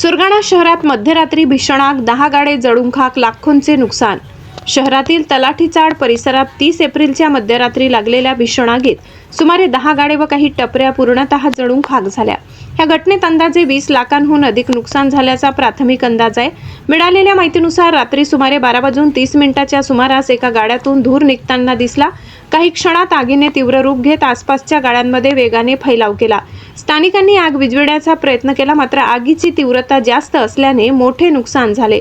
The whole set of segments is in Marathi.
सुरगाणा शहरात मध्यरात्री भीषण आग, 10 गाडे जळून खाक, लाखोंचे नुकसान। शहरातील तलाठीचाळ परिसरात 30 एप्रिलच्या मध्यरात्री लागलेल्या भीषण आगीत सुमारे 10 गाडे व काही टपऱ्या पूर्णतः जळून खाक झाल्या। या घटनेत अंदाजे 20 लाखांहून अधिक नुकसान झाल्याचा प्राथमिक अंदाज आहे। मिळालेल्या माहितीनुसार रात्री सुमारे 12:30 सुमारास एका गाड्यातून धूर निघताना दिसला। काही क्षणात आगीने तीव्र रूप घेत आसपासच्या गाड्यांमध्ये वेगाने फैलाव केला। स्थानिकांनी आग विझविण्याचा प्रयत्न केला, मात्र आगीची तीव्रता जास्त असल्याने मोठे नुकसान झाले।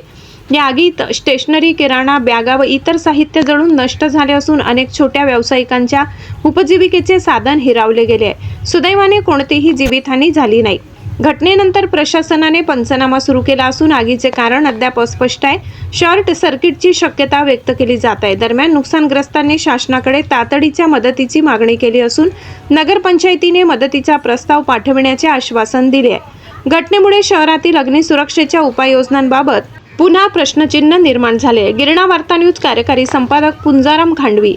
या आगीत स्टेशनरी, किराणा, बॅगा व इतर साहित्य जळून नष्ट झाले असून अनेक छोट्या व्यावसायिकांच्या उपजीविकेचे साधन हिरावले गेले आहे। सुदैवाने कोणतीही जीवितहानी झाली नाही। घटनेनंतर प्रशासनाने पंचनामा सुरू केला असून आगीचे कारण अद्याप अस्पष्ट आहे। शॉर्ट सर्किटची शक्यता व्यक्त केली जात आहे। दरम्यान नुकसानग्रस्तांनी शासनाकडे तातडीच्या मदतीची मागणी केली असून नगरपंचायतीने मदतीचा प्रस्ताव पाठविण्याचे आश्वासन दिले आहे। घटनेमुळे शहरातील अग्निसुरक्षेच्या उपाययोजनांबाबत पुन्हा प्रश्नचिन्ह निर्माण झाले। गिरणा वार्ता न्यूज कार्यकारी संपादक पुंजाराम खांडवी।